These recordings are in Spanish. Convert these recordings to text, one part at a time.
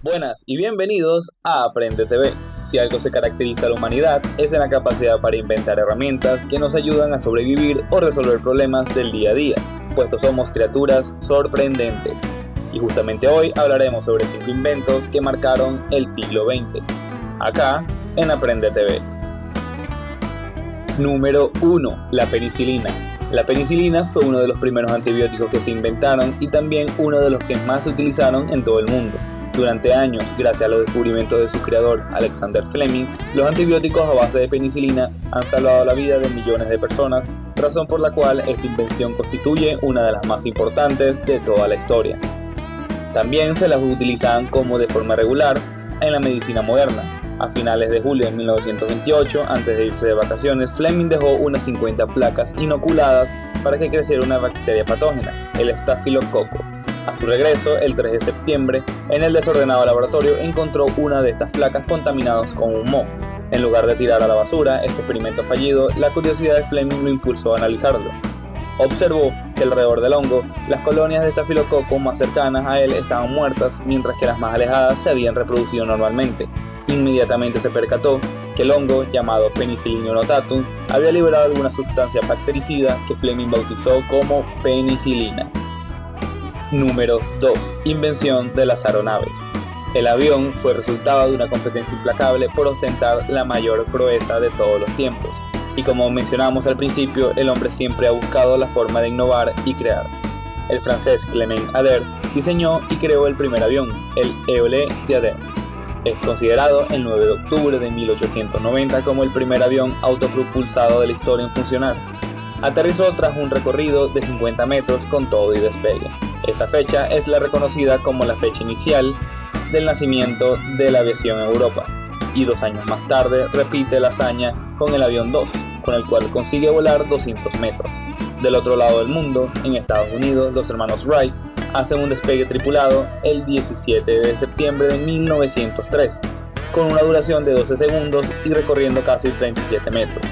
Buenas y bienvenidos a Aprende TV. Si algo se caracteriza a la humanidad es en la capacidad para inventar herramientas que nos ayudan a sobrevivir o resolver problemas del día a día, puesto somos criaturas sorprendentes. Y justamente hoy hablaremos sobre 5 inventos que marcaron el siglo XX, acá en Aprende TV. Número 1. La penicilina. La penicilina fue uno de los primeros antibióticos que se inventaron y también uno de los que más se utilizaron en todo el mundo. Durante años, gracias a los descubrimientos de su creador, Alexander Fleming, los antibióticos a base de penicilina han salvado la vida de millones de personas, razón por la cual esta invención constituye una de las más importantes de toda la historia. También se las utilizaban como de forma regular en la medicina moderna. A finales de julio de 1928, antes de irse de vacaciones, Fleming dejó unas 50 placas inoculadas para que creciera una bacteria patógena, el estafilococo. A su regreso, el 3 de septiembre, en el desordenado laboratorio encontró una de estas placas contaminadas con un moho. En lugar de tirar a la basura ese experimento fallido, la curiosidad de Fleming lo impulsó a analizarlo. Observó que alrededor del hongo, las colonias de estafilococo más cercanas a él estaban muertas, mientras que las más alejadas se habían reproducido normalmente. Inmediatamente se percató que el hongo, llamado Penicillium notatum, había liberado alguna sustancia bactericida que Fleming bautizó como penicilina. Número 2. Invención de las aeronaves. El avión fue resultado de una competencia implacable por ostentar la mayor proeza de todos los tiempos. Y como mencionamos al principio, el hombre siempre ha buscado la forma de innovar y crear. El francés Clement Ader diseñó y creó el primer avión, el Éole de Ader. Es considerado el 9 de octubre de 1890 como el primer avión autopropulsado de la historia en funcionar. Aterrizó tras un recorrido de 50 metros con todo y despegue. Esa fecha es la reconocida como la fecha inicial del nacimiento de la aviación en Europa, y 2 años más tarde repite la hazaña con el avión 2, con el cual consigue volar 200 metros. Del otro lado del mundo, en Estados Unidos, los hermanos Wright hacen un despegue tripulado el 17 de septiembre de 1903, con una duración de 12 segundos y recorriendo casi 37 metros.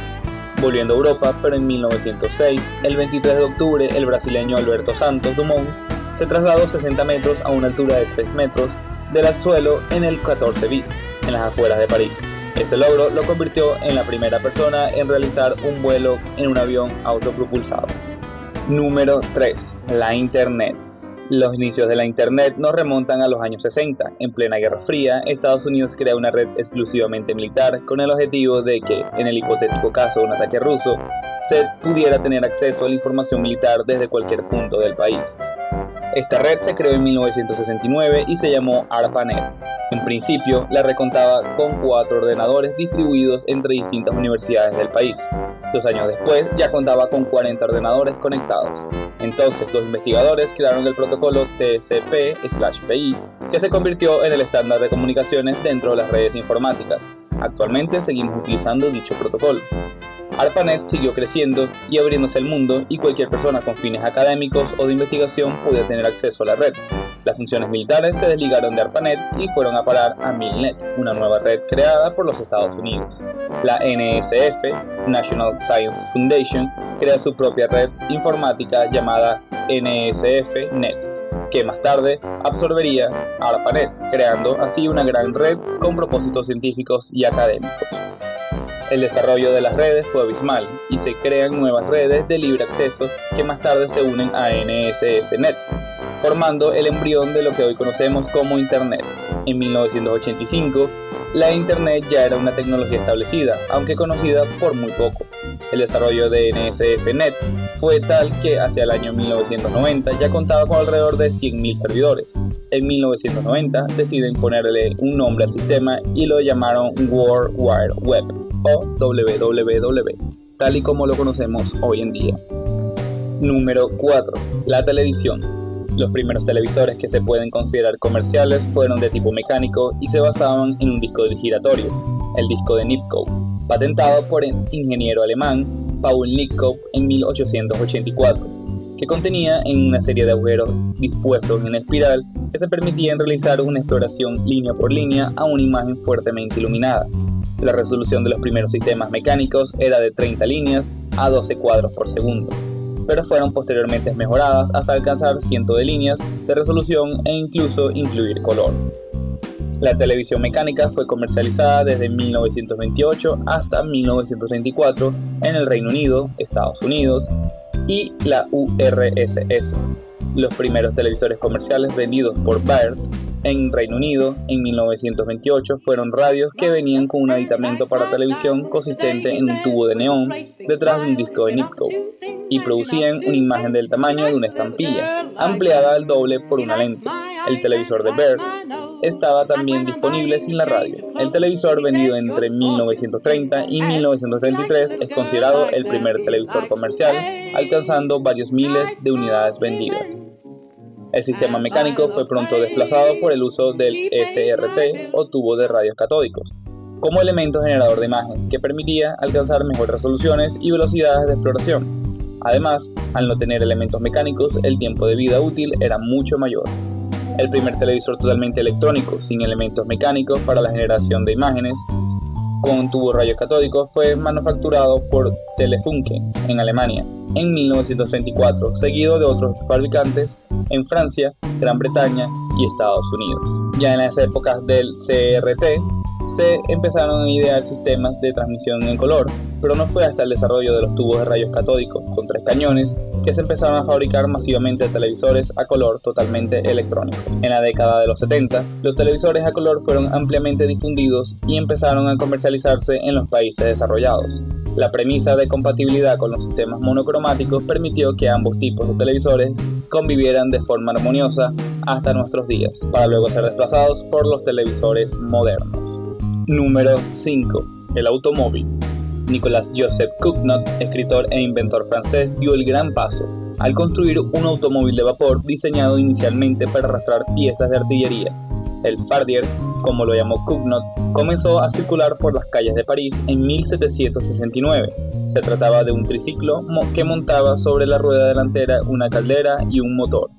Volviendo a Europa, pero en 1906, el 23 de octubre, el brasileño Alberto Santos Dumont se trasladó 60 metros a una altura de 3 metros del suelo en el 14 bis, en las afueras de París. Ese logro lo convirtió en la primera persona en realizar un vuelo en un avión autopropulsado. Número 3. La Internet. Los inicios de la Internet nos remontan a los años 60. En plena Guerra Fría, Estados Unidos crea una red exclusivamente militar con el objetivo de que, en el hipotético caso de un ataque ruso, se pudiera tener acceso a la información militar desde cualquier punto del país. Esta red se creó en 1969 y se llamó ARPANET. En principio, la red contaba con 4 ordenadores distribuidos entre distintas universidades del país. 2 años después, ya contaba con 40 ordenadores conectados. Entonces, 2 investigadores crearon el protocolo TCP/PI, que se convirtió en el estándar de comunicaciones dentro de las redes informáticas. Actualmente seguimos utilizando dicho protocolo. ARPANET siguió creciendo y abriéndose al mundo, y cualquier persona con fines académicos o de investigación podía tener acceso a la red. Las funciones militares se desligaron de ARPANET y fueron a parar a MILNET, una nueva red creada por los Estados Unidos. La NSF, National Science Foundation, crea su propia red informática llamada NSF-NET, que más tarde absorbería ARPANET, creando así una gran red con propósitos científicos y académicos. El desarrollo de las redes fue abismal y se crean nuevas redes de libre acceso que más tarde se unen a NSF-NET, formando el embrión de lo que hoy conocemos como Internet. En 1985, la Internet ya era una tecnología establecida, aunque conocida por muy poco. El desarrollo de NSF-NET fue tal que hacia el año 1990 ya contaba con alrededor de 100.000 servidores. En 1990 deciden ponerle un nombre al sistema y lo llamaron World Wide Web, o WWW, tal y como lo conocemos hoy en día. Número 4. La televisión. Los primeros televisores que se pueden considerar comerciales fueron de tipo mecánico y se basaban en un disco giratorio, el disco de Nipkow, patentado por el ingeniero alemán Paul Nipkow en 1884, que contenía en una serie de agujeros dispuestos en espiral que se permitían realizar una exploración línea por línea a una imagen fuertemente iluminada. La resolución de los primeros sistemas mecánicos era de 30 líneas a 12 cuadros por segundo, pero fueron posteriormente mejoradas hasta alcanzar cientos de líneas de resolución e incluso incluir color. La televisión mecánica fue comercializada desde 1928 hasta 1924 en el Reino Unido, Estados Unidos y la URSS. Los primeros televisores comerciales vendidos por Baird en Reino Unido en 1928 fueron radios que venían con un aditamento para televisión consistente en un tubo de neón detrás de un disco de Nipkow y producían una imagen del tamaño de una estampilla, ampliada al doble por una lente. El televisor de Baird estaba también disponible sin la radio. El televisor vendido entre 1930 y 1933 es considerado el primer televisor comercial, alcanzando varios miles de unidades vendidas. El sistema mecánico fue pronto desplazado por el uso del SRT o tubo de radios catódicos, como elemento generador de imágenes que permitía alcanzar mejores resoluciones y velocidades de exploración. Además, al no tener elementos mecánicos, el tiempo de vida útil era mucho mayor. El primer televisor totalmente electrónico, sin elementos mecánicos para la generación de imágenes, con tubo radiocatódico, fue manufacturado por Telefunken en Alemania en 1934, seguido de otros fabricantes en Francia, Gran Bretaña y Estados Unidos. Ya en las épocas del CRT se empezaron a idear sistemas de transmisión en color, pero no fue hasta el desarrollo de los tubos de rayos catódicos con 3 cañones que se empezaron a fabricar masivamente televisores a color totalmente electrónicos. En la década de los 70, los televisores a color fueron ampliamente difundidos y empezaron a comercializarse en los países desarrollados. La premisa de compatibilidad con los sistemas monocromáticos permitió que ambos tipos de televisores convivieran de forma armoniosa hasta nuestros días, para luego ser desplazados por los televisores modernos. Número 5. El automóvil. Nicolas Joseph Cugnot, escritor e inventor francés, dio el gran paso al construir un automóvil de vapor diseñado inicialmente para arrastrar piezas de artillería. El Fardier, como lo llamó Cugnot, comenzó a circular por las calles de París en 1769. Se trataba de un triciclo que montaba sobre la rueda delantera una caldera y un motor.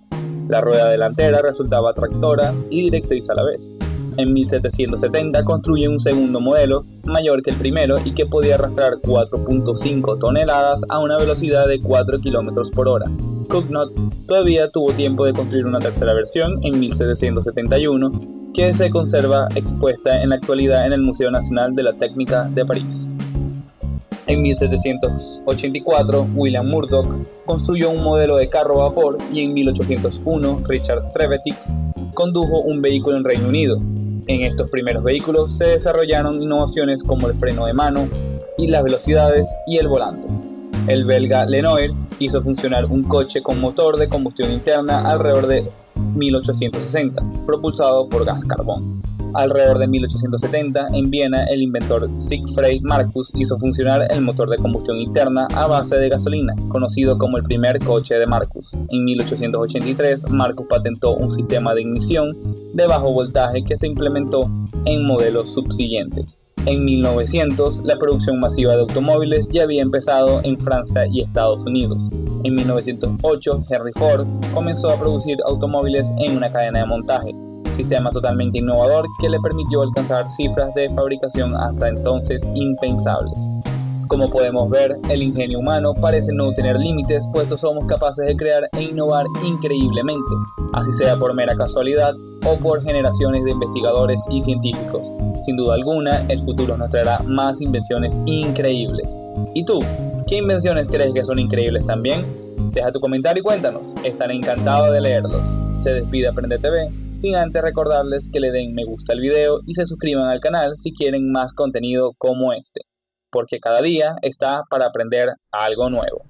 La rueda delantera resultaba tractora y directriz a la vez. En 1770 construye un segundo modelo, mayor que el primero y que podía arrastrar 4.5 toneladas a una velocidad de 4 km por hora. Cugnot todavía tuvo tiempo de construir una tercera versión en 1771, que se conserva expuesta en la actualidad en el Museo Nacional de la Técnica de París. En 1784, William Murdoch construyó un modelo de carro a vapor y en 1801, Richard Trevithick condujo un vehículo en Reino Unido. En estos primeros vehículos se desarrollaron innovaciones como el freno de mano y las velocidades y el volante. El belga Lenoir hizo funcionar un coche con motor de combustión interna alrededor de 1860, propulsado por gas carbón. Alrededor de 1870, en Viena, el inventor Siegfried Marcus hizo funcionar el motor de combustión interna a base de gasolina, conocido como el primer coche de Marcus. En 1883, Marcus patentó un sistema de ignición de bajo voltaje que se implementó en modelos subsiguientes. En 1900, la producción masiva de automóviles ya había empezado en Francia y Estados Unidos. En 1908, Henry Ford comenzó a producir automóviles en una cadena de montaje, sistema totalmente innovador que le permitió alcanzar cifras de fabricación hasta entonces impensables. Como podemos ver, el ingenio humano parece no tener límites, puesto somos capaces de crear e innovar increíblemente, así sea por mera casualidad o por generaciones de investigadores y científicos. Sin duda alguna, el futuro nos traerá más invenciones increíbles. ¿Y tú? ¿Qué invenciones crees que son increíbles también? Deja tu comentario y cuéntanos, estaré encantado de leerlos. Se despide Aprende TV, sin antes recordarles que le den me gusta al video y se suscriban al canal si quieren más contenido como este, porque cada día está para aprender algo nuevo.